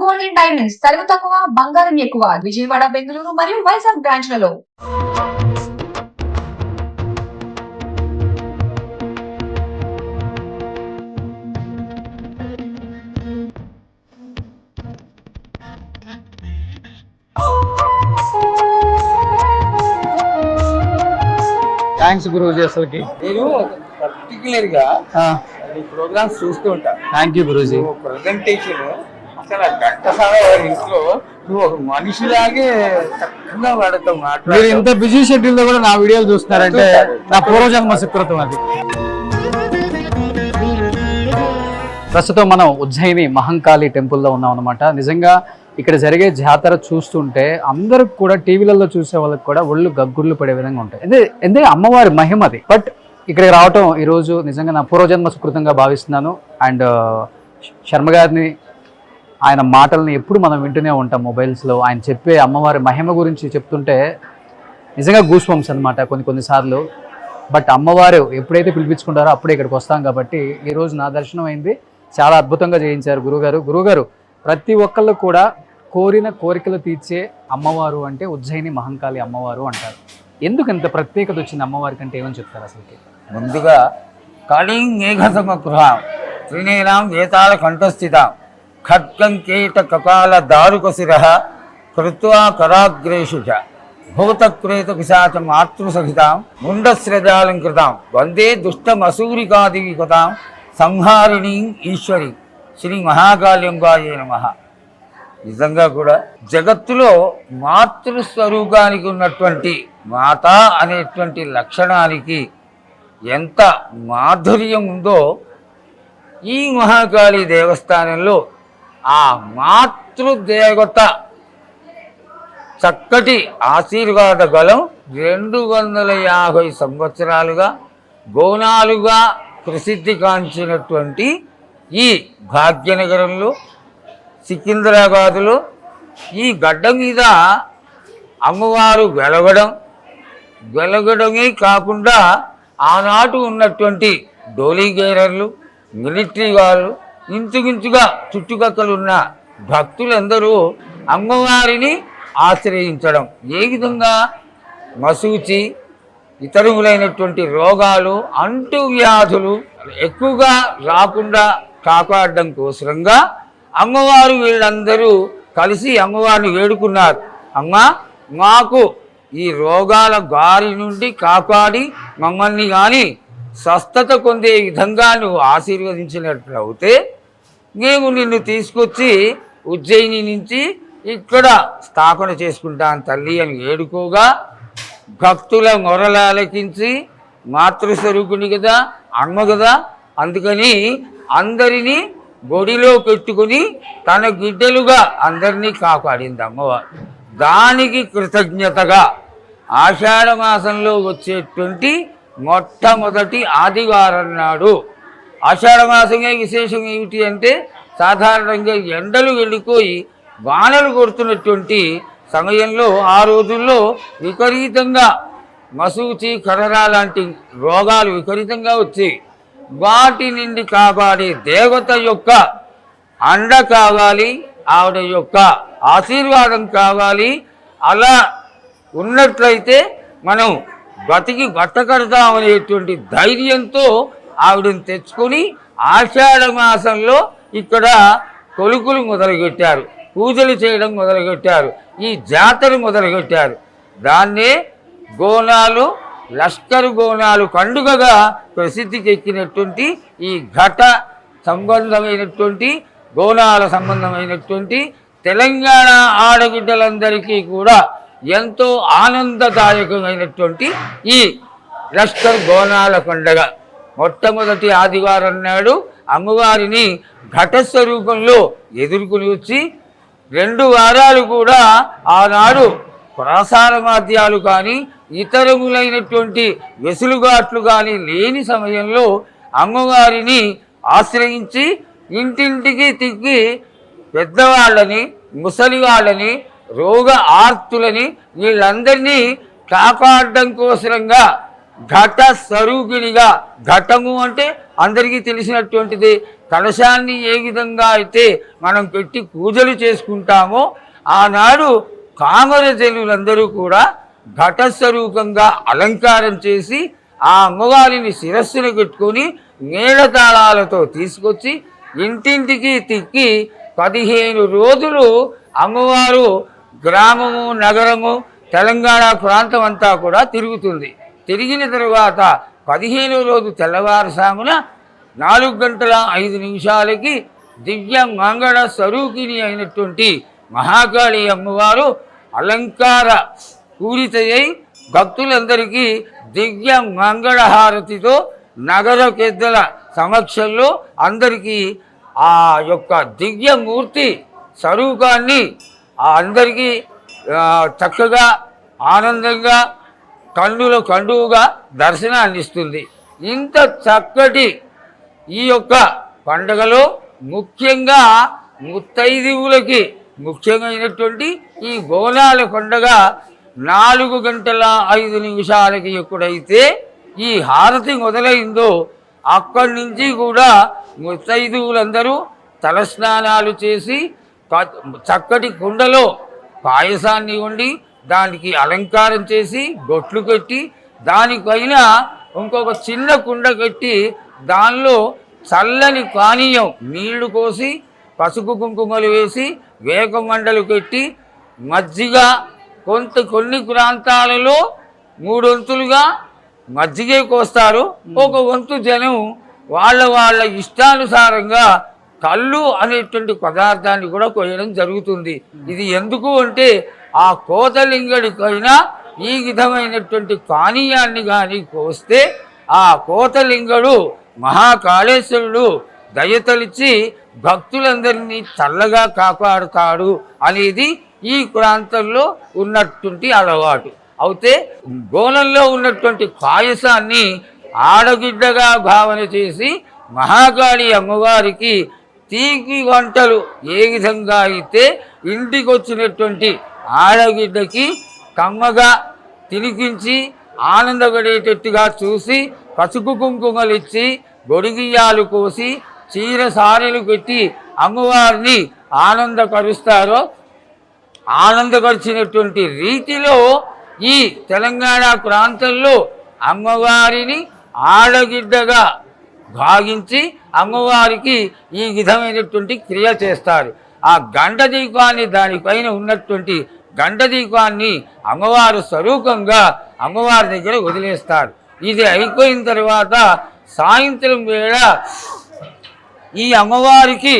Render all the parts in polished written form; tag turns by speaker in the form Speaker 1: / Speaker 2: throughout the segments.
Speaker 1: Gold and diamonds తరుగు తక్కువ బంగారం ఎక్కువ విజయవాడ బెంగళూరు మరియు వైజాగ్ బ్రాంచ్లలో.
Speaker 2: థ్యాంక్స్ గురూజీ. అసలుకి
Speaker 3: నేను పర్టికులర్ గా ఈ ప్రోగ్రామ్స్ చూస్తూ ఉంటా.
Speaker 2: Thank you Guruji.
Speaker 3: ప్రజెంటేషన్ అసలు ఘంటసాల వారి ఇంట్లో నువ్వు ఒక మనిషిలాగే చక్కగా వాడతావు.
Speaker 2: మీరు ఇంత బిజీ షెడ్యూల్ లో కూడా నా వీడియోలు చూస్తున్నారంటే నా పూర్వజన్మ సుకృతం అది. ప్రస్తుతం మనం ఉజ్జయిని మహంకాళి టెంపుల్లో ఉన్నాం అనమాట. నిజంగా ఇక్కడ జరిగే జాతర చూస్తుంటే అందరికి కూడా టీవీలలో చూసే వాళ్ళకి కూడా ఒళ్ళు గగ్గుర్లు పడే విధంగా ఉంటాయి. ఎందుకంటే అమ్మవారి మహిమది. బట్ ఇక్కడికి రావటం ఈరోజు నిజంగా నా పూర్వజన్మ సుకృతంగా భావిస్తున్నాను. అండ్ శర్మ గారిని ఆయన మాటల్ని ఎప్పుడు మనం వింటూనే ఉంటాం మొబైల్స్లో. ఆయన చెప్పే అమ్మవారి మహిమ గురించి చెప్తుంటే నిజంగా గూస్ బంప్స్ అనమాట కొన్నిసార్లు. బట్ అమ్మవారు ఎప్పుడైతే పిలిపించుకుంటారో అప్పుడే ఇక్కడికి వస్తాం కాబట్టి ఈరోజు నా దర్శనం అయింది. చాలా అద్భుతంగా చేయించారు గురుగారు. ప్రతి ఒక్కళ్ళు కూడా కోరిన కోరికలు తీర్చే అమ్మవారు అంటే ఉజ్జయిని మహంకాళి అమ్మవారు అంటారు. ఎందుకు ఇంత ప్రత్యేకత వచ్చింది అమ్మవారికి అంటే ఏమని చెప్తారు అసలుకి?
Speaker 3: ముందుగా కాళీం మేఘసమగృహాం త్రినేనాం వేతాళ కంఠస్థితాం ఖడ్గం కేట కపాల దారుకశిర కృత్వా కరాగ్రేషు చ భూతక్రేత పిశాచ మాతృసహితాం ముండశ్రజాలంకృతాం వందే దుష్టమసూరికాదివికతాం సంహారిణీం ఈశ్వరి శ్రీ మహాకాళింబాయే నమః. నిజంగా కూడా జగత్తులో మాతృస్వరూపానికి ఉన్నటువంటి మాత అనేటువంటి లక్షణానికి ఎంత మాధుర్యం ఉందో ఈ మహాకాళి దేవస్థానంలో ఆ మాతృదేవత చక్కటి ఆశీర్వాద బలం 250 సంవత్సరాలుగా గోనాలుగా ప్రసిద్ధి కాంచినటువంటి ఈ భాగ్యనగరంలో సికింద్రాబాదులో ఈ గడ్డ మీద అమ్మవారు వెలగడమే కాకుండా ఆనాటు ఉన్నటువంటి డోలీగేరర్లు మిలిటరీ వాళ్ళు ఇంచుమించుగా చుట్టుపక్కల ఉన్న భక్తులందరూ అమ్మవారిని ఆశ్రయించడం, ఏ విధంగా మసూచి ఇతరులైనటువంటి రోగాలు అంటువ్యాధులు ఎక్కువగా రాకుండా కాపాడడం కోసంగా అమ్మవారు వీళ్ళందరూ కలిసి అమ్మవారిని వేడుకున్నారు. అమ్మ, మాకు ఈ రోగాల గారి నుండి కాపాడి మమ్మల్ని కానీ స్వస్థత పొందే విధంగా నువ్వు ఆశీర్వదించినట్లు అవుతే మేము నిన్ను తీసుకొచ్చి ఉజ్జయిని నుంచి ఇక్కడ స్థాపన చేసుకుంటాను తల్లి అని వేడుకోగా భక్తుల మొరలాలకించి మాతృస్వరూపుని కదా, అమ్మ కదా, అందుకని అందరినీ గొడిలో పెట్టుకుని తన గిడ్డలుగా అందరినీ కాపాడింది అమ్మవారు. దానికి కృతజ్ఞతగా ఆషాఢ మాసంలో వచ్చేటువంటి మొట్టమొదటి ఆదివారం నాడు, ఆషాఢ మాసమే విశేషం ఏమిటి అంటే సాధారణంగా ఎండలు వెళ్ళిపోయి వానలు కొడుతున్నటువంటి సమయంలో ఆ రోజుల్లో విపరీతంగా మసూచి కలరా లాంటి రోగాలు విపరీతంగా వచ్చాయి. వాటి నుండి కాపాడే దేవత యొక్క అండ కావాలి, ఆవిడ యొక్క ఆశీర్వాదం కావాలి. అలా ఉన్నట్లయితే మనం బతికి బట్టకడతామనేటువంటి ధైర్యంతో ఆవిడని తెచ్చుకొని ఆషాఢ మాసంలో ఇక్కడ కొలుకులు మొదలుపెట్టారు, పూజలు చేయడం మొదలుపెట్టారు, ఈ జాతర మొదలుపెట్టారు. దాన్నే గోనాలు, లష్కరు గోనాలు పండుగగా ప్రసిద్ధికి ఎక్కినటువంటి ఈ ఘట సంబంధమైనటువంటి గోనాల సంబంధమైనటువంటి తెలంగాణ ఆడబిడ్డలందరికీ కూడా ఎంతో ఆనందదాయకమైనటువంటి ఈ లష్కర్ గోనాల పండుగ మొట్టమొదటి ఆదివారం నాడు అమ్మవారిని ఘటస్వరూపంలో ఎదుర్కొని వచ్చి 2 వారాలు కూడా ఆనాడు ప్రసార మాధ్యాలు కానీ ఇతరములైనటువంటి వెసులుబాట్లు కానీ లేని సమయంలో అమ్మవారిని ఆశ్రయించి ఇంటింటికి తిరిగి పెద్దవాళ్ళని, ముసలి వాళ్ళని, రోగ ఆర్తులని వీళ్ళందరినీ కాపాడడం కోసంగా ఘట స్వరూపిణిగా, ఘటము అంటే అందరికీ తెలిసినటువంటిది. కలశాన్ని ఏ విధంగా అయితే మనం పెట్టి పూజలు చేసుకుంటామో ఆనాడు కామరజనులందరూ కూడా ఘటస్వరూపంగా అలంకారం చేసి ఆ అమ్మవారిని శిరస్సును పెట్టుకొని మేళతాళాలతో తీసుకొచ్చి ఇంటింటికి తిక్కి 15 రోజులు అమ్మవారు గ్రామము నగరము తెలంగాణ ప్రాంతం అంతా కూడా తిరుగుతుంది. తిరిగిన తరువాత 15వ రోజు తెల్లవారుసామున 4:05 దివ్య మంగళ స్వరూపిణి అయినటువంటి మహాకాళి అమ్మవారు అలంకార పూరితయ్యి భక్తులందరికీ దివ్య మంగళహారతితో నగర పెద్దల సమక్షంలో అందరికీ ఆ యొక్క దివ్యమూర్తి స్వరూపాన్ని అందరికీ చక్కగా ఆనందంగా కండువుగా దర్శనాన్ని ఇస్తుంది. ఇంత చక్కటి ఈ యొక్క పండగలో ముఖ్యంగా ముత్తైదువులకి ముఖ్యమైనటువంటి ఈ బోనాల పండగ 4:05 ఎప్పుడైతే ఈ హారతి మొదలైందో అక్కడి నుంచి కూడా ముత్తైదువులందరూ తలస్నానాలు చేసి చక్కటి కుండలో పాయసాన్ని వండి దానికి అలంకారం చేసి బొట్లు కట్టి దానిపైన ఇంకొక చిన్న కుండ కట్టి దానిలో చల్లని పానీయం నీళ్లు పోసి పసుపు కుంకుమలు వేసి వేకమండలు కట్టి మజ్జిగ కొన్ని ప్రాంతాలలో 3 వంతులుగా మజ్జిగే కోస్తారు. ఒక వంతు జనం వాళ్ళ ఇష్టానుసారంగా కళ్ళు అనేటువంటి పదార్థాన్ని కూడా కోయడం జరుగుతుంది. ఇది ఎందుకు అంటే ఆ కోతలింగడికైనా ఈ విధమైనటువంటి పానీయాన్ని కానీ కోస్తే ఆ కోతలింగడు మహాకాళేశ్వరుడు దయతలిచి భక్తులందరినీ చల్లగా కాపాడుతాడు అనేది ఈ ప్రాంతంలో ఉన్నటువంటి అలవాటు. అయితే గోలంలో ఉన్నటువంటి పాయసాన్ని ఆడగిడ్డగా భావన చేసి మహాకాళి అమ్మవారికి తీపి వంటలు ఏ విధంగా అయితే ఇంటికి వచ్చినటువంటి ఆడగిడ్డకి కమ్మగా తినిపించి ఆనందపడేటట్టుగా చూసి పసుపు కుంకుమలు ఇచ్చి గొడిగియాలు కోసి చీర సారెలు పెట్టి అమ్మవారిని ఆనందపరిచినటువంటి రీతిలో ఈ తెలంగాణ ప్రాంతంలో అమ్మవారిని ఆడగిడ్డగా భావించి అమ్మవారికి ఈ విధమైనటువంటి క్రియ చేస్తారు. ఆ గంట దీపాన్ని దానిపైన ఉన్నటువంటి గంట దీపాన్ని అమ్మవారు స్వరూపంగా అమ్మవారి దగ్గర వదిలేస్తారు. ఇది అయిపోయిన తర్వాత సాయంత్రం వేళ ఈ అమ్మవారికి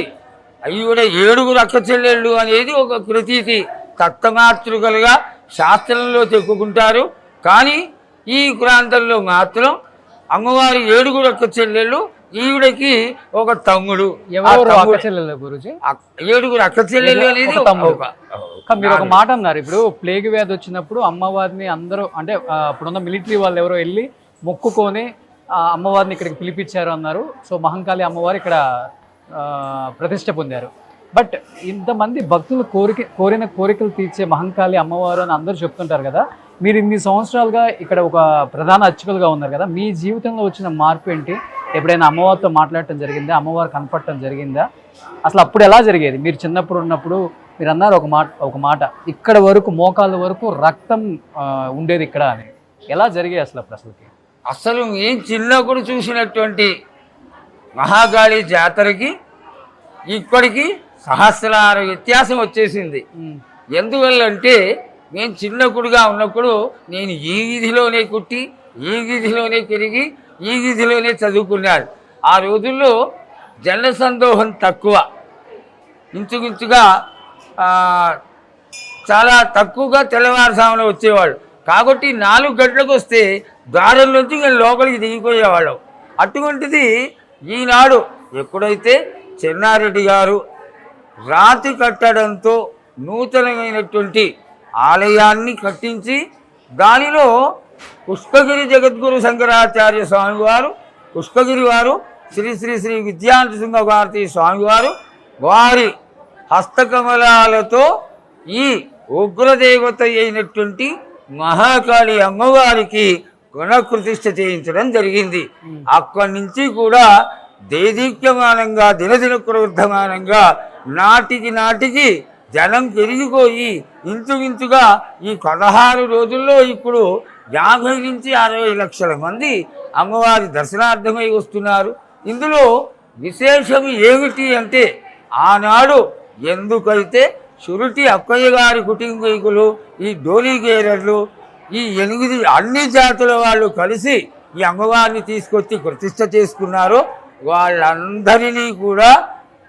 Speaker 3: అయ్యుడ 7 అక్క చెల్లెళ్ళు అనేది ఒక ప్రతీతి తత్వమాతృకలుగా శాస్త్రంలో చెప్పుకుంటారు. కానీ ఈ ప్రాంతంలో మాత్రం అమ్మవారి 7 అక్క చెల్లెళ్ళు, ఈవిడకి ఒక తమ్ముడు.
Speaker 2: 7 అక్క చెల్లెళ్ళు అనేది మీరు ఒక మాట అన్నారు. ఇప్పుడు ప్లేగ్ వ్యాధి వచ్చినప్పుడు అమ్మవారిని అందరూ అంటే ఇప్పుడున్న మిలిటరీ వాళ్ళు ఎవరో వెళ్ళి మొక్కుకొని అమ్మవారిని ఇక్కడికి పిలిపించారు అన్నారు. సో మహంకాళి అమ్మవారు ఇక్కడ ప్రతిష్ట పొందారు. బట్ ఇంతమంది భక్తులు కోరిన కోరికలు తీర్చే మహంకాళి అమ్మవారు అని అందరూ చెప్తుంటారు కదా. మీరు ఇన్ని సంవత్సరాలుగా ఇక్కడ ఒక ప్రధాన అర్చకులుగా ఉన్నారు కదా, మీ జీవితంలో వచ్చిన మార్పు ఏంటి? ఎప్పుడైనా అమ్మవారితో మాట్లాడటం జరిగిందా? అమ్మవారు కనపడటం జరిగిందా? అసలు అప్పుడు ఎలా జరిగేది? మీరు చిన్నప్పుడు ఉన్నప్పుడు మీరు అన్నారు ఒక మాట ఇక్కడ వరకు మోకాళ్ళ వరకు రక్తం ఉండేది ఇక్కడ అని. ఎలా జరిగాయి అసలు
Speaker 3: అసలు ఏం చిన్నప్పుడు చూసినటువంటి మహాకాళి జాతరకి ఇప్పటికి సహస్రార వ్యత్యాసం వచ్చేసింది. ఎందువల్లంటే నేను చిన్నప్పుడుగా ఉన్నప్పుడు నేను ఈ వీధిలోనే కుట్టి, ఈ వీధిలోనే పెరిగి, ఈ వీధిలోనే చదువుకున్నాను. ఆ రోజుల్లో జన సందోహం తక్కువ, ఇంచుమించుగా చాలా తక్కువగా తెల్లవారుసామున వచ్చేవాళ్ళు. కాబట్టి 4 గంటలకు వస్తే ద్వారంలోంచి నేను లోపలికి దిగిపోయేవాళ్ళం. అటువంటిది ఈనాడు ఎప్పుడైతే చెన్నారెడ్డి గారు రాతి కట్టడంతో నూతనమైనటువంటి ఆలయాన్ని కట్టించి దానిలో పుష్పగిరి జగద్గురు శంకరాచార్య స్వామివారు, పుష్పగిరి వారు, శ్రీ శ్రీ శ్రీ విద్యానరసింహ భారతీ స్వామివారు వారి హస్తకమలాలతో ఈ ఉగ్రదేవత అయినటువంటి మహాకాళి అమ్మవారికి గుణప్రతిష్ఠ చేయించడం జరిగింది. అక్కడి నుంచి కూడా దేదీప్యమానంగా దినదిన ప్రవృద్ధమానంగా నాటికి జనం పెరిగిపోయి ఇంచుమించుగా ఈ 16 రోజుల్లో ఇప్పుడు 50 నుంచి 60 లక్షల మంది అమ్మవారి దర్శనార్థమై వస్తున్నారు. ఇందులో విశేషం ఏమిటి అంటే ఆనాడు ఎందుకైతే షురుటి అక్కయ్య గారి కుటుంబీకులు, ఈ డోలీగేరర్లు, ఈ 8 అన్ని జాతుల వాళ్ళు కలిసి ఈ అమ్మవారిని తీసుకొచ్చి ప్రతిష్ఠ చేసుకున్నారో వాళ్ళందరినీ కూడా,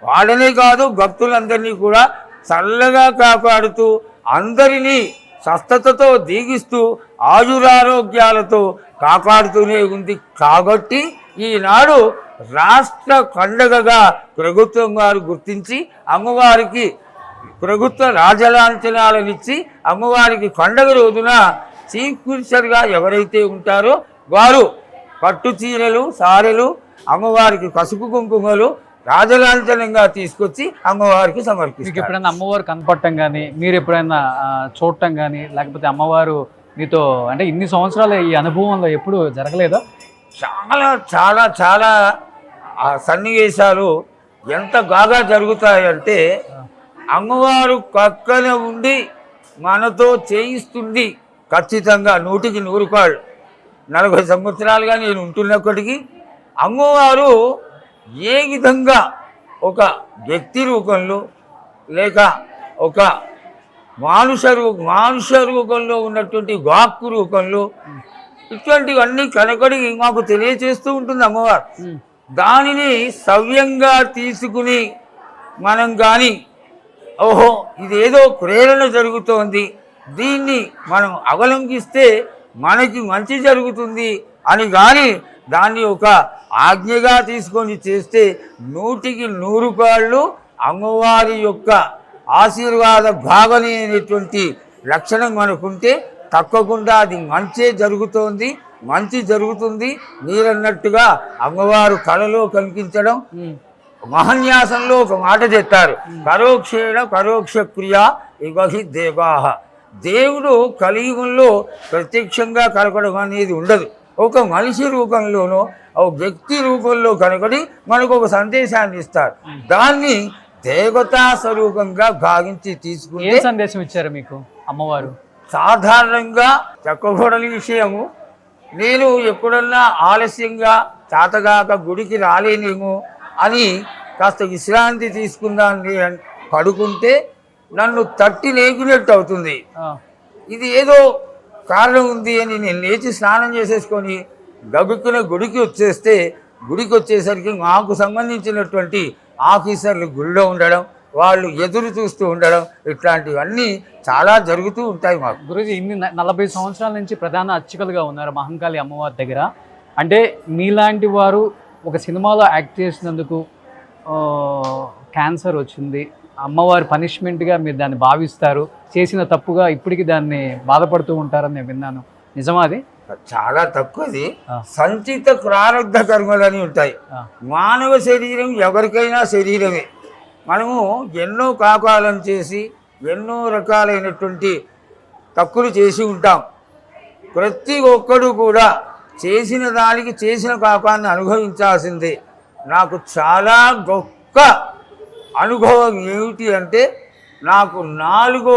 Speaker 3: వాళ్ళనే కాదు భక్తులందరినీ కూడా చల్లగా కాపాడుతూ అందరినీ స్వస్థతతో దీగిస్తూ ఆయురారోగ్యాలతో కాపాడుతూనే ఉంది. కాబట్టి ఈనాడు రాష్ట్ర పండగగా ప్రభుత్వం వారు గుర్తించి అమ్మవారికి ప్రభుత్వ రాజలాంఛనాలనిచ్చి అమ్మవారికి పండగ రోజున చీఫ్ మినిస్టర్గా ఎవరైతే ఉంటారో వారు పట్టు చీరలు, సారెలు, అమ్మవారికి పసుపు కుంకుమలు రాజలాంఛనంగా తీసుకొచ్చి అమ్మవారికి
Speaker 2: మీకు
Speaker 3: సమర్పిస్తారు.
Speaker 2: ఎప్పుడైనా అమ్మవారు కనపడటం కానీ, మీరు ఎప్పుడైనా చూడటం కానీ, లేకపోతే అమ్మవారు మీతో అంటే ఇన్ని సంవత్సరాల ఈ అనుభవంలో ఎప్పుడు జరగలేదా?
Speaker 3: చాలా చాలా చాలా సన్నివేశాలు ఎంత బాగా జరుగుతాయంటే అమ్మవారు పక్కన ఉండి మనతో చేయిస్తుంది. ఖచ్చితంగా 100కి 100 రూపాయలు. 40 సంవత్సరాలుగా నేను ఉంటున్నప్పటికీ అమ్మవారు ఏ విధంగా ఒక వ్యక్తి రూపంలో లేక ఒక మానుష రూపంలో ఉన్నటువంటి వాక్కు రూపంలో ఇటువంటివన్నీ కనకడి మాకు తెలియచేస్తూ ఉంటుంది అమ్మవారు. దానిని సవ్యంగా తీసుకుని మనం కానీ ఓహో ఇదేదో ప్రేరణ జరుగుతోంది, దీన్ని మనం అవలంబిస్తే మనకి మంచి జరుగుతుంది అని కానీ దాన్ని ఒక ఆజ్ఞగా తీసుకొని చేస్తే 100కి 100 రూపాయలు అమ్మవారి యొక్క ఆశీర్వాద భావన అనేటువంటి లక్షణం మనకుంటే తప్పకుండా అది మంచి జరుగుతుంది. మీరన్నట్టుగా అమ్మవారు కళలో కనిపించడం, మహన్యాసంలో ఒక మాట చెప్తారు, పరోక్ష క్రియా ఇవహి దేవాహ. దేవుడు కలియుగంలో ప్రత్యక్షంగా కనపడడం అనేది ఉండదు. ఒక మనిషి రూపంలోనో ఒక వ్యక్తి రూపంలో కనబడి మనకు ఒక సందేశాన్ని ఇస్తారు. దాన్ని దేవతా స్వరూపంగా భావించి తీసుకుంటే.
Speaker 2: ఏ సందేశం ఇచ్చారు మీకు అమ్మవారు?
Speaker 3: సాధారణంగా చెప్పకూడని విషయము, నేను ఎప్పుడన్నా ఆలస్యంగా చాతగాక గుడికి రాలేనేమో అని కాస్త విశ్రాంతి తీసుకుందాన్ని పడుకుంటే నన్ను తట్టి లేకినట్టు అవుతుంది. ఇది ఏదో కారణం ఉంది అని నేను లేచి స్నానం చేసేసుకొని గబుక్కున గుడికి వచ్చేసరికి మాకు సంబంధించినటువంటి ఆఫీసర్లు గుడిలో ఉండడం, వాళ్ళు ఎదురు చూస్తూ ఉండడం, ఇట్లాంటివన్నీ చాలా జరుగుతూ ఉంటాయి మాకు.
Speaker 2: గురుజీ ఇన్ని 40 సంవత్సరాల నుంచి ప్రధాన అర్చకులుగా ఉన్నారు మహంకాళి అమ్మవారి దగ్గర. అంటే మీలాంటి వారు ఒక సినిమాలో యాక్ట్ చేసినందుకు క్యాన్సర్ వచ్చింది, అమ్మవారి పనిష్మెంట్గా మీరు దాన్ని భావిస్తారు, చేసిన తప్పుగా ఇప్పటికి దాన్ని బాధపడుతూ ఉంటారని నేను విన్నాను. నిజమా అది?
Speaker 3: చాలా తక్కువది. సంచిత ప్రారంధ కర్మలని ఉంటాయి. మానవ శరీరం ఎవరికైనా శరీరమే. మనము ఎన్నో పాపాలను చేసి ఎన్నో రకాలైనటువంటి తప్పులు చేసి ఉంటాం. ప్రతి ఒక్కడు కూడా చేసిన దానికి చేసిన పాపాన్ని అనుభవించాల్సిందే. నాకు చాలా గొప్ప అనుభవం ఏమిటి అంటే, నాకు 4వ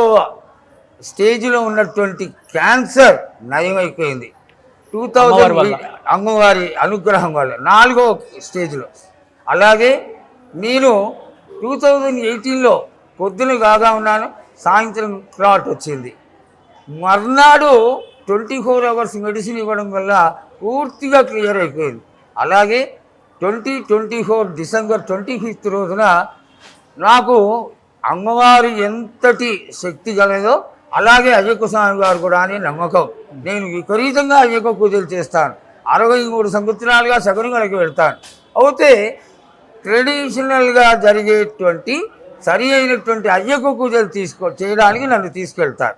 Speaker 3: స్టేజ్లో ఉన్నటువంటి క్యాన్సర్ నయమైపోయింది 2000 అమ్మవారి అనుగ్రహం వల్ల. 4వ స్టేజ్లో. అలాగే నేను 2018లో పొద్దున కాగా ఉన్నాను, సాయంత్రం క్లాట్ వచ్చింది. మర్నాడు 24 అవర్స్ మెడిసిన్ ఇవ్వడం వల్ల పూర్తిగా క్లియర్ అయిపోయింది. అలాగే 2024 డిసెంబర్ 25 రోజున నాకు అమ్మవారు ఎంతటి శక్తి గలదో అలాగే అయ్యప్ప స్వామి గారు కూడా అని నమ్మకం. నేను విపరీతంగా అయ్యప్ప పూజలు చేస్తాను. 63 సంవత్సరాలుగా శబరిమలకి వెళ్తాను. అయితే ట్రెడిషనల్గా జరిగేటువంటి సరి అయినటువంటి అయ్యప్ప పూజలు చేయడానికి నన్ను తీసుకెళ్తారు.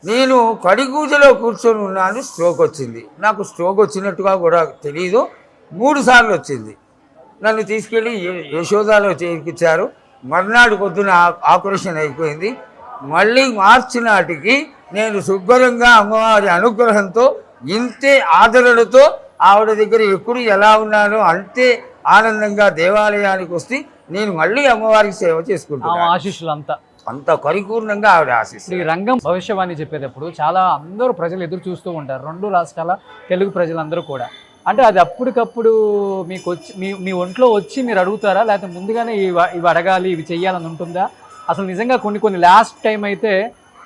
Speaker 3: నేను కడి పూజలో కూర్చొని ఉన్నాను, స్ట్రోక్ వచ్చింది. నాకు స్ట్రోక్ వచ్చినట్టుగా కూడా తెలీదు. 3 సార్లు వచ్చింది. నన్ను తీసుకెళ్ళి యశోదాలో చేర్పించారు. మర్నాడు పొద్దున ఆపరేషన్ అయిపోయింది. మళ్ళీ మార్చి నాటికి నేను శుభ్రంగా అమ్మవారి అనుగ్రహంతో ఇంతే ఆదరణతో ఆవిడ దగ్గర ఎప్పుడు ఎలా ఉన్నానో అంతే ఆనందంగా దేవాలయానికి వస్తే నేను మళ్ళీ అమ్మవారికి సేవ చేసుకుంటాను.
Speaker 2: ఆశీస్సులు
Speaker 3: అంత పరిపూర్ణంగా ఆవిడ ఆశిస్తుంది.
Speaker 2: ఈ రంగం భవిష్యవాణి చెప్పేటప్పుడు చాలా అందరూ ప్రజలు ఎదురు చూస్తూ ఉంటారు, 2 రాష్ట్రాల తెలుగు ప్రజలందరూ కూడా. అంటే అది అప్పటికప్పుడు మీకు వచ్చి మీ ఒంట్లో వచ్చి మీరు అడుగుతారా, లేకపోతే ముందుగానే ఇవి అడగాలి, ఇవి చెయ్యాలని ఉంటుందా? అసలు నిజంగా కొన్ని లాస్ట్ టైం అయితే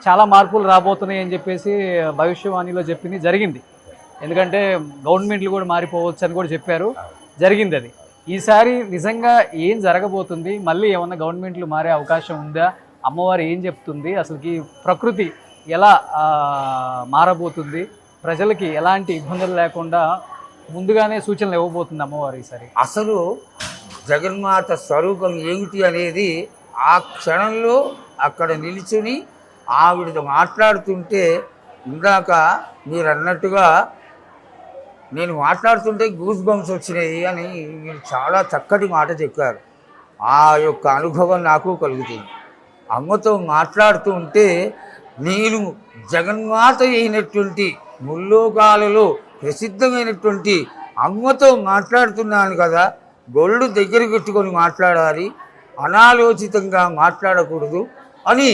Speaker 2: చాలా మార్పులు రాబోతున్నాయి అని చెప్పేసి భవిష్యవాణిలో చెప్పింది జరిగింది. ఎందుకంటే గవర్నమెంట్లు కూడా మారిపోవచ్చు అని కూడా చెప్పారు, జరిగింది అది. ఈసారి నిజంగా ఏం జరగబోతుంది? మళ్ళీ ఏమన్నా గవర్నమెంట్లు మారే అవకాశం ఉందా? అమ్మవారు ఏం చెప్తుంది? అసలుకి ప్రకృతి ఎలా మారబోతుంది? ప్రజలకి ఎలాంటి ఇబ్బందులు లేకుండా ముందుగానే సూచనలు ఇవ్వబోతుంది అమ్మవారు ఈసారి?
Speaker 3: అసలు జగన్మాత స్వరూపం ఏమిటి అనేది ఆ క్షణంలో అక్కడ నిల్చుని ఆవిడతో మాట్లాడుతుంటే, ఇందాక మీరు అన్నట్టుగా నేను మాట్లాడుతుంటే గూస్ బంప్స్ వచ్చినాయి అని మీరు చాలా చక్కటి మాట చెప్పారు. ఆ యొక్క అనుభవం నాకు కలుగుతుంది. అమ్మతో మాట్లాడుతూ ఉంటే నేను జగన్మాత అయినటువంటి ముల్లోకాలలో ప్రసిద్ధమైనటువంటి అమ్మతో మాట్లాడుతున్నాను కదా, గొళ్ళు దగ్గర పెట్టుకొని మాట్లాడాలి, అనాలోచితంగా మాట్లాడకూడదు అని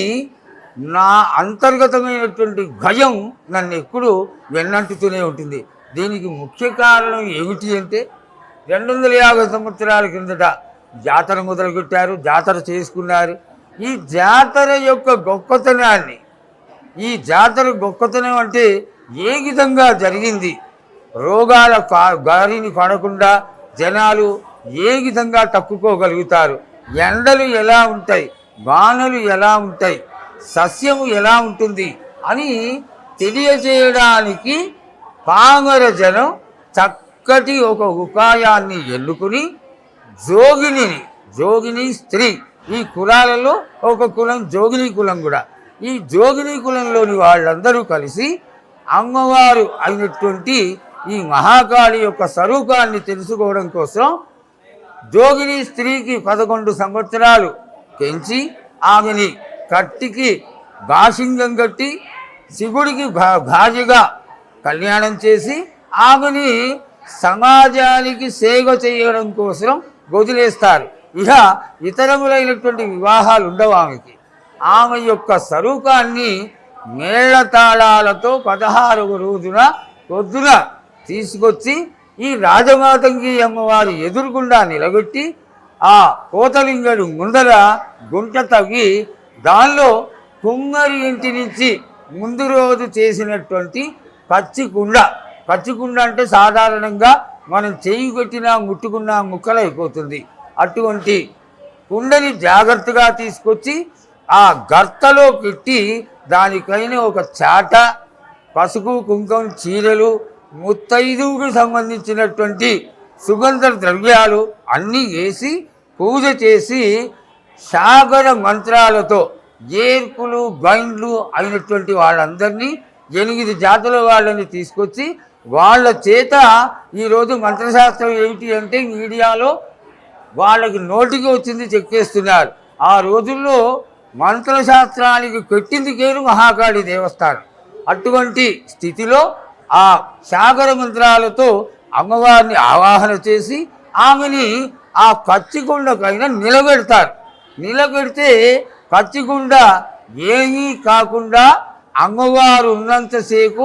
Speaker 3: నా అంతర్గతమైనటువంటి భయం నన్ను ఎప్పుడు వెన్నంటుతూనే ఉంటుంది. దీనికి ముఖ్య కారణం ఏమిటి అంటే 250 సంవత్సరాల కిందట జాతర మొదలుపెట్టారు, జాతర చేసుకున్నారు. ఈ జాతర యొక్క గొప్పతనాన్ని, ఈ జాతర గొప్పతనం అంటే ఏ విధంగా జరిగింది, రోగాల గారిని పడకుండా జనాలు ఏ విధంగా తప్పుకోగలుగుతారు, ఎండలు ఎలా ఉంటాయి, వానలు ఎలా ఉంటాయి, సస్యము ఎలా ఉంటుంది అని తెలియజేయడానికి పామర జనం చక్కటి ఒక ఉపాయాన్ని ఎన్నుకుని జోగిని స్త్రీ, ఈ కులాలలో ఒక కులం జోగిని కులం కూడా, ఈ జోగిని కులంలోని వాళ్ళందరూ కలిసి అమ్మవారు అయినటువంటి ఈ మహాకాళి యొక్క స్వరూపాన్ని తెలుసుకోవడం కోసం జోగిని స్త్రీకి 11 సంవత్సరాలు పెంచి ఆమెని కట్టికి బాసింగం కట్టి శివుడికి భార్యగా కళ్యాణం చేసి ఆమెని సమాజానికి సేవ చేయడం కోసం వదిలేస్తారు. ఇక ఇతరములైనటువంటి వివాహాలు ఉండవు ఆమెకి. ఆమె యొక్క స్వరూపాన్ని మేళతాళాలతో 16వ రోజున పొద్దున తీసుకొచ్చి ఈ రాజమాతంగి అమ్మవారి ఎదురుగుండా నిలబెట్టి ఆ కోతలింగడు ముందర గుంట తవ్వి దానిలో కుమ్మరి ఇంటి నుంచి ముందు రోజు చేసినటువంటి పచ్చికుండ అంటే సాధారణంగా మనం చెయ్యి పెట్టినా ముట్టుకున్నా ముక్కలైపోతుంది. అటువంటి కుండని జాగ్రత్తగా తీసుకొచ్చి ఆ గర్తలో పెట్టి దానిపైన ఒక చాట, పసుపు కుంకుమ, చీరలు, ముత్తైదువుకు సంబంధించినటువంటి సుగంధ ద్రవ్యాలు అన్నీ వేసి పూజ చేసి సాగర మంత్రాలతో ఏర్పులు బైండ్లు అయినటువంటి వాళ్ళందరినీ 8 జాతుల వాళ్ళని తీసుకొచ్చి వాళ్ళ చేత ఈరోజు మంత్రశాస్త్రం ఏమిటి అంటే మీడియాలో వాళ్ళకి నోటికి వచ్చింది చెక్కేస్తున్నారు. ఆ రోజుల్లో మంత్రశాస్త్రానికి పెట్టింది కేరు మహాకాళి దేవస్థానం. అటువంటి స్థితిలో ఆ సాగర మంత్రాలతో అమ్మవారిని ఆవాహన చేసి ఆమెని ఆ పచ్చిగుండకైనా నిలబెడతారు. నిలబెడితే పచ్చిగుండ ఏమీ కాకుండా అమ్మవారు ఉన్నంతసేపు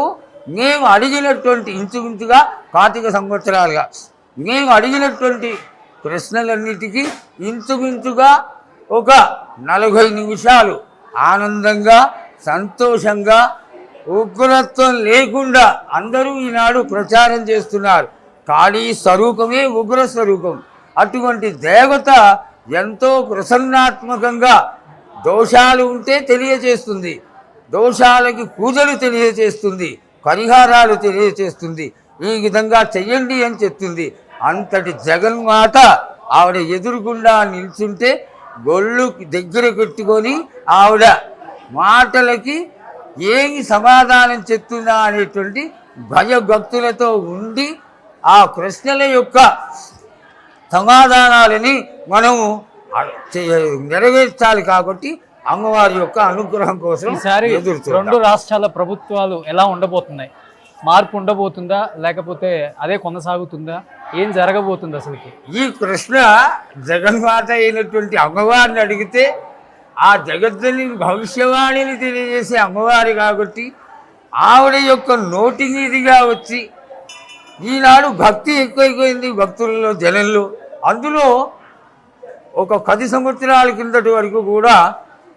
Speaker 3: మేము అడిగినటువంటి ఇంచుమించుగా 25 సంవత్సరాలుగా మేము అడిగినటువంటి ప్రశ్నలన్నిటికీ ఇంచుమించుగా ఒక 40 నిమిషాలు ఆనందంగా సంతోషంగా ఉగ్రత్వం లేకుండా అందరూ ఈనాడు ప్రచారం చేస్తున్నారు. కాళీ స్వరూపమే ఉగ్ర స్వరూపం. అటువంటి దేవత ఎంతో ప్రసన్నాత్మకంగా దోషాలు ఉంటే తెలియజేస్తుంది, దోషాలకి పూజలు తెలియజేస్తుంది, పరిహారాలు తెలియజేస్తుంది. ఈ విధంగా చెయ్యండి అని చెప్తుంది. అంతటి జగన్మాత ఆవిడ ఎదురుగుండా నిల్చుంటే గొళ్ళు దగ్గర పెట్టుకొని ఆవిడ మాటలకి ఏమి సమాధానం చెప్తుందా అనేటువంటి భయభక్తులతో ఉండి ఆ ప్రశ్నల యొక్క సమాధానాలని మనము నెరవేర్చాలి. కాబట్టి అమ్మవారి యొక్క అనుగ్రహం కోసం
Speaker 2: ఈసారి 2 రాష్ట్రాల ప్రభుత్వాలు ఎలా ఉండబోతున్నాయి? మార్పు ఉండబోతుందా, లేకపోతే అదే కొనసాగుతుందా, ఏం జరగబోతుంది అసలుకి?
Speaker 3: ఈ కృష్ణ జగన్మాత అయినటువంటి అమ్మవారిని అడిగితే ఆ జగత్తుని భవిష్యవాణిని తెలియజేసే అమ్మవారి కాబట్టి ఆవిడ యొక్క నోటి మీదుగా వచ్చి ఈనాడు భక్తి ఎక్కువైపోయింది భక్తులలో, జనంలో. అందులో ఒక 10 సంవత్సరాల కిందటి వరకు కూడా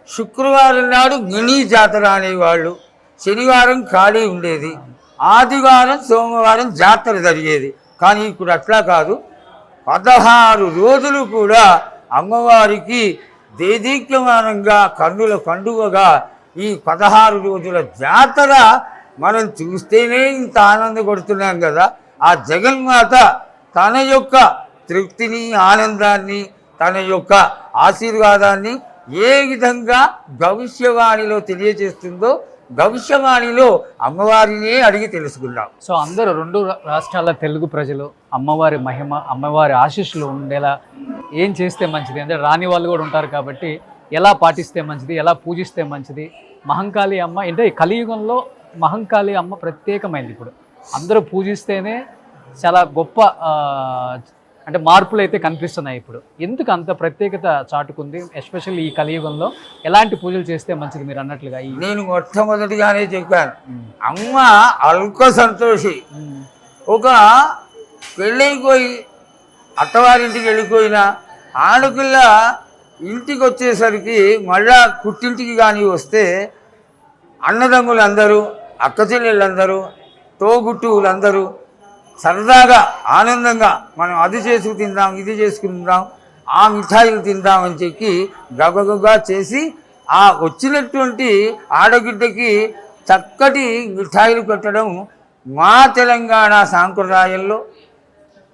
Speaker 3: శుక్రవారం నాడు మినీ జాతర అనేవాళ్ళు, శనివారం ఖాళీ ఉండేది, ఆదివారం సోమవారం జాతర జరిగేది. కానీ ఇప్పుడు అట్లా కాదు, 16 రోజులు కూడా అమ్మవారికి దేదీప్యమానంగా కన్నుల పండుగగా ఈ 16 రోజుల జాతర మనం చూస్తేనే ఇంత ఆనందపడుతున్నాం కదా. ఆ జగన్మాత తన యొక్క తృప్తిని, ఆనందాన్ని, తన యొక్క ఆశీర్వాదాన్ని ఏ విధంగా భవిష్యవాణిలో తెలియజేస్తుందో భవిష్యవాణిలో అమ్మవారినే అడిగి తెలుసుకుందాం.
Speaker 2: సో అందరూ 2 రాష్ట్రాల తెలుగు ప్రజలు అమ్మవారి మహిమ, అమ్మవారి ఆశీస్సులు ఉండేలా ఏం చేస్తే మంచిది, అంటే రాని వాళ్ళు కూడా ఉంటారు కాబట్టి ఎలా పాటిస్తే మంచిది, ఎలా పూజిస్తే మంచిది. మహంకాళి అమ్మ అంటే కలియుగంలో మహంకాళి అమ్మ ప్రత్యేకమైంది. ఇప్పుడు అందరూ పూజిస్తేనే చాలా గొప్ప అంటే మార్పులు అయితే కనిపిస్తున్నాయి. ఇప్పుడు ఎందుకు అంత ప్రత్యేకత చాటుకుంది, ఎస్పెషల్లీ ఈ కలియుగంలో ఎలాంటి పూజలు చేస్తే మంచిది మీరు అన్నట్లుగా?
Speaker 3: నేను మొట్టమొదటిగానే చెప్పాను, అమ్మ అల్క సంతోషి. ఒక పెళ్ళైపోయి అత్తవారింటికి వెళ్ళిపోయిన ఆడపిల్ల ఇంటికి వచ్చేసరికి మళ్ళా పుట్టింటికి కానీ వస్తే అన్నదమ్ములందరూ, అక్క చెల్లెళ్ళందరూ, తోబుట్టువులందరూ సరదాగా ఆనందంగా మనం అది చేసుకు తిందాం, ఇది చేసుకుందాం, ఆ మిఠాయిలు తిందామని చెప్పి గబగబా చేసి ఆ వచ్చినటువంటి ఆడబిడ్డకి చక్కటి మిఠాయిలు పెట్టడం మా తెలంగాణ సాంప్రదాయంలో.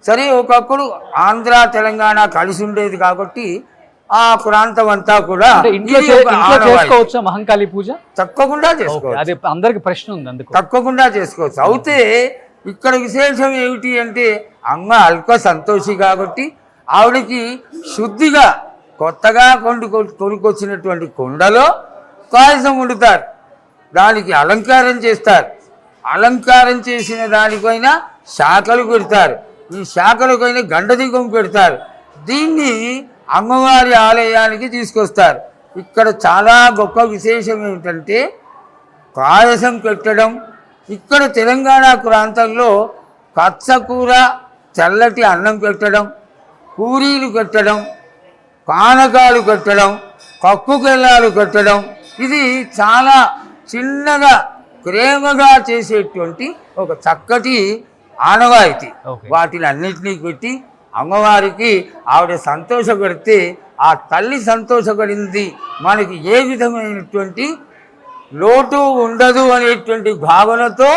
Speaker 3: సరే, ఒకప్పుడు ఆంధ్ర తెలంగాణ కలిసి ఉండేది కాబట్టి ఆ ప్రాంతం అంతా కూడా
Speaker 2: ఇంట్లో చేసుకోవచ్చా మహంకాళి పూజ?
Speaker 3: తప్పకుండా చేసుకోవచ్చు.
Speaker 2: అదే అందరికి ప్రశ్న ఉంది, అందుకు
Speaker 3: తప్పకుండా చేసుకోవచ్చు. అయితే ఇక్కడ విశేషం ఏమిటి అంటే అమ్మ అల్క సంతోషి కాబట్టి ఆవిడకి శుద్ధిగా కొత్తగా కొనుకొచ్చినటువంటి కుండలో పాయసం వండుతారు, దానికి అలంకారం చేస్తారు. అలంకారం చేసిన దానిపైన శాఖలు పెడతారు, ఈ శాఖలపైన గండదీపం పెడతారు. దీన్ని అమ్మవారి ఆలయానికి తీసుకొస్తారు. ఇక్కడ చాలా గొప్ప విశేషం ఏమిటంటే పాయసం పెట్టడం. ఇక్కడ తెలంగాణ ప్రాంతంలో పచ్చకూర, చల్లటి అన్నం పెట్టడం, పూరీలు పెట్టడం, పానకాలు పెట్టడం, పప్పు బెల్లాలు పెట్టడం, ఇది చాలా చిన్నగా ప్రేమగా చేసేటువంటి ఒక చక్కటి ఆనవాయితీ. వాటిని అన్నింటినీ పెట్టి అమ్మవారికి ఆవిడ సంతోషపడితే ఆ తల్లి సంతోషపడింది, మనకి ఏ విధమైనటువంటి లోటు ఉండదు అనేటువంటి భావనతో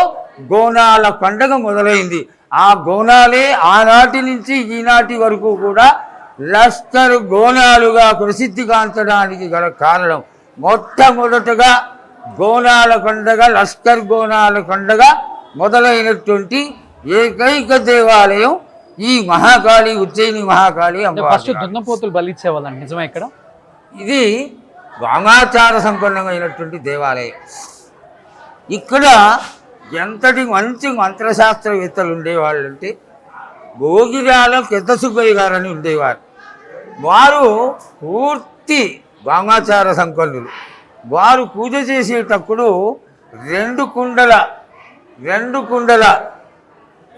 Speaker 3: గోనాల పండగ మొదలైంది. ఆ గోనాలే ఆనాటి నుంచి ఈనాటి వరకు కూడా లష్కర్ గోనాలుగా ప్రసిద్ధిగాంచడానికి గల కారణం. మొట్టమొదటగా గోనాల పండగ, లష్కర్ గోనాల పండగ మొదలైనటువంటి ఏకైక దేవాలయం ఈ మహాకాళి, ఉజ్జయిని మహాకాళి అమ్మవారు.
Speaker 2: ఫస్ట్ దున్నపోతులు బలిచ్చేవాళ్ళండి, నిజమే? ఇక్కడ
Speaker 3: ఇది వామాచార సంపన్నమైనటువంటి దేవాలయం. ఇక్కడ ఎంతటి మంచి మంత్రశాస్త్రవేత్తలు ఉండేవాళ్ళు అంటే భోగిరాల పెద్ద సుబ్బయ్య గారని ఉండేవారు. వారు పూర్తి వామాచార సంపన్నులు. వారు పూజ చేసేటప్పుడు 2 కుండల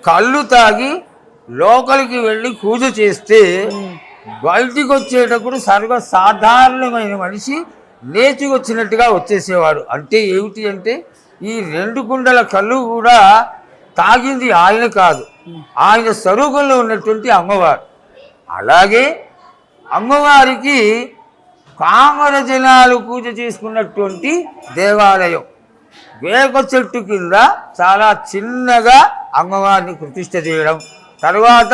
Speaker 3: కళ్ళు తాగి లోపలికి వెళ్ళి పూజ చేస్తే బయటికి వచ్చేటప్పుడు సర్వసాధారణమైన మనిషి లేచి వచ్చినట్టుగా వచ్చేసేవాడు. అంటే ఏమిటి అంటే ఈ 2 కుండల కళ్ళు కూడా తాగింది ఆయన కాదు, ఆయన స్వరూపంలో ఉన్నటువంటి అమ్మవారు. అలాగే అమ్మవారికి కామర జనాలు పూజ చేసుకున్నటువంటి దేవాలయం. వేప చెట్టు కింద చాలా చిన్నగా అమ్మవారిని ప్రతిష్ఠ చేయడం, తర్వాత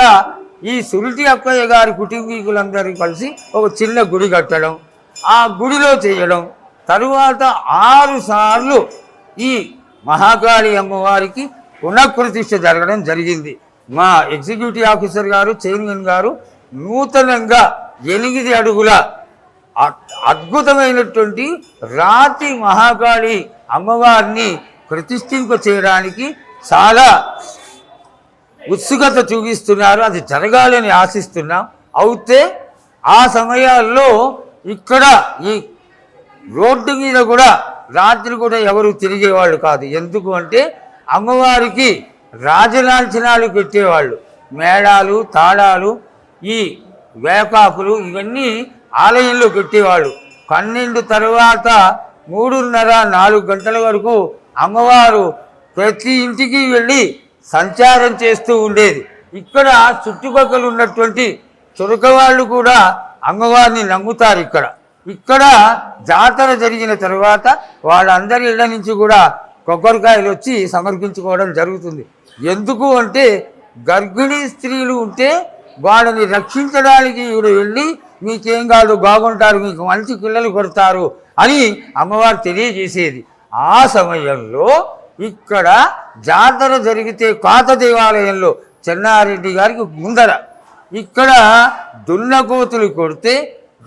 Speaker 3: ఈ సురుటి అక్కయ్య గారి కుటుంబీకులందరూ కలిసి ఒక చిన్న గుడి కట్టడం, ఆ గుడిలో చేయడం, తరువాత 6 సార్లు ఈ మహాకాళి అమ్మవారికి పునఃప్రతిష్ఠ జరగడం జరిగింది. మా ఎగ్జిక్యూటివ్ ఆఫీసర్ గారు, చైర్మన్ గారు నూతనంగా 8 అడుగుల అద్భుతమైనటువంటి రాతి మహాకాళి అమ్మవారిని ప్రతిష్ఠింప చేయడానికి చాలా ఉత్సుకత చూపిస్తున్నారు. అది జరగాలని ఆశిస్తున్నాం. అయితే ఆ సమయాల్లో ఇక్కడ ఈ రోడ్డు మీద కూడా రాత్రి కూడా ఎవరు తిరిగేవాళ్ళు కాదు. ఎందుకు అంటే అమ్మవారికి రాజలాంఛనాలు పెట్టేవాళ్ళు. మేళాలు, తాళాలు, ఈ వేకాకులు ఇవన్నీ ఆలయంలో పెట్టేవాళ్ళు. 12 తర్వాత 3:30-4 గంటల వరకు అమ్మవారు ప్రతి ఇంటికి వెళ్ళి సంచారం చేస్తూ ఉండేది. ఇక్కడ చుట్టుపక్కల ఉన్నటువంటి చురక వాళ్ళు కూడా అమ్మవారిని నమ్ముతారు. ఇక్కడ జాతర జరిగిన తర్వాత వాళ్ళందరి ఇళ్ళ నుంచి కూడా కొబ్బరికాయలు వచ్చి సమర్పించుకోవడం జరుగుతుంది. ఎందుకు అంటే గర్భిణీ స్త్రీలు ఉంటే వాళ్ళని రక్షించడానికి ఈవిడ వెళ్ళి మీకేం కాదు, బాగుంటారు, మీకు మంచి పిల్లలు కొడతారు అని అమ్మవారు తెలియజేసేది. ఆ సమయంలో ఇక్కడ జాతర జరిగితే పాత దేవాలయంలో చెన్నారెడ్డి గారికి ముందర ఇక్కడ దున్నకోతులు కొడితే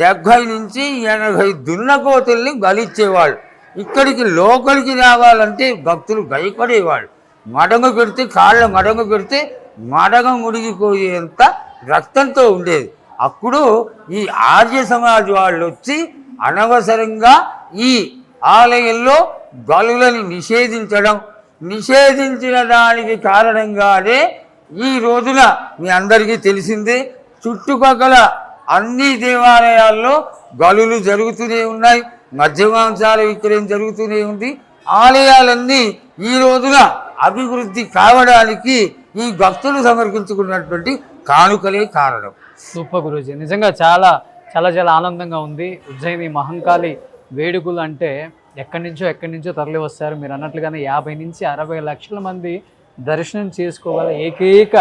Speaker 3: 70 నుంచి 80 దున్నకోతుల్ని బలిచ్చేవాళ్ళు. ఇక్కడికి లోపలికి రావాలంటే భక్తులు భయపడేవాళ్ళు. మడగ పెడితే కాళ్ళ మడగ పెడితే మడగ ముడిగిపోయేంత రక్తంతో ఉండేది. అప్పుడు ఈ ఆర్య సమాజ్ వాళ్ళు వచ్చి అనవసరంగా ఈ ఆలయంలో బలులని నిషేధించిన దానికి కారణంగానే ఈ రోజున మీ అందరికీ తెలిసిందే చుట్టుపక్కల అన్ని దేవాలయాల్లో బలులు జరుగుతూనే ఉన్నాయి, మద్యమాంసాల విక్రయం జరుగుతూనే ఉంది. ఆలయాలన్నీ ఈ రోజున అభివృద్ధి కావడానికి ఈ భక్తులు సమర్పించుకున్నటువంటి కానుకలే కారణం.
Speaker 2: సూపర్ గురూజీ, నిజంగా చాలా చాలా చాలా ఆనందంగా ఉంది. ఉజ్జయిని మహంకాళి వేడుకలు అంటే ఎక్కడి నుంచో తరలి వస్తారు. మీరు అన్నట్లుగానే 50 నుంచి 60 లక్షల మంది దర్శనం చేసుకోగల ఏకైక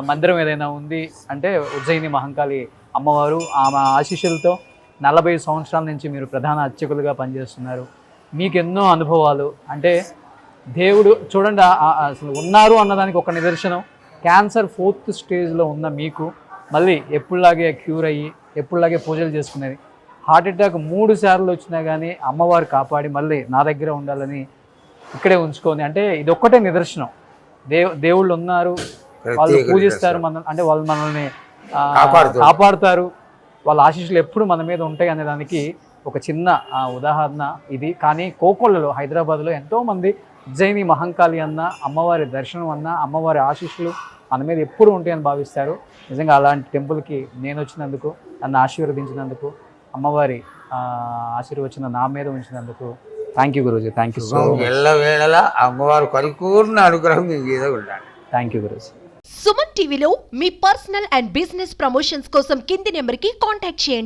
Speaker 2: మందిరం ఏదైనా ఉంది అంటే ఉజ్జయిని మహంకాళి అమ్మవారు. ఆమె ఆశీస్సులతో 40 సంవత్సరాల నుంచి మీరు ప్రధాన అర్చకులుగా పనిచేస్తున్నారు. మీకు ఎన్నో అనుభవాలు. అంటే దేవుడు చూడండి అసలు ఉన్నారు అన్నదానికి ఒక నిదర్శనం. క్యాన్సర్ 4th స్టేజ్లో ఉన్న మీకు మళ్ళీ ఎప్పుడులాగే క్యూర్ అయ్యి ఎప్పుడులాగే పూజలు చేసుకునేది. హార్ట్ అటాక్ 3 సార్లు వచ్చినా కానీ అమ్మవారు కాపాడి మళ్ళీ నా దగ్గర ఉండాలని ఇక్కడే ఉంచుకొని, అంటే ఇది ఒక్కటే నిదర్శనం. దేవుళ్ళు ఉన్నారు, వాళ్ళు పూజిస్తారు అంటే వాళ్ళు మనల్ని కాపాడుతారు, వాళ్ళ ఆశీస్సులు ఎప్పుడు మన మీద ఉంటాయి అనే దానికి ఒక చిన్న ఉదాహరణ ఇది. కానీ కోకొల్లలో హైదరాబాద్లో ఎంతోమంది ఉజ్జయిని మహంకాళి అన్న, అమ్మవారి దర్శనం అన్న, అమ్మవారి ఆశీస్సులు మన మీద ఎప్పుడు ఉంటాయని భావిస్తారు. నిజంగా అలాంటి టెంపుల్కి నేను వచ్చినందుకు, నన్ను ఆశీర్వదించినందుకు, అమ్మవారి ఆశీర్వచనం నా మీద ఉంచినందుకు thank you Guruji. Thank you so much.
Speaker 3: ఎల్లవేళలా అమ్మవారు పరిపూర్ణ అనుగ్రహం మీ మీద ఉండాలి.
Speaker 2: Thank you Guruji.
Speaker 4: సుమన్ టీవీలో మీ పర్సనల్ అండ్ బిజినెస్ ప్రమోషన్స్ కోసం కింది నెంబర్కి కాంటాక్ట్ చేయండి.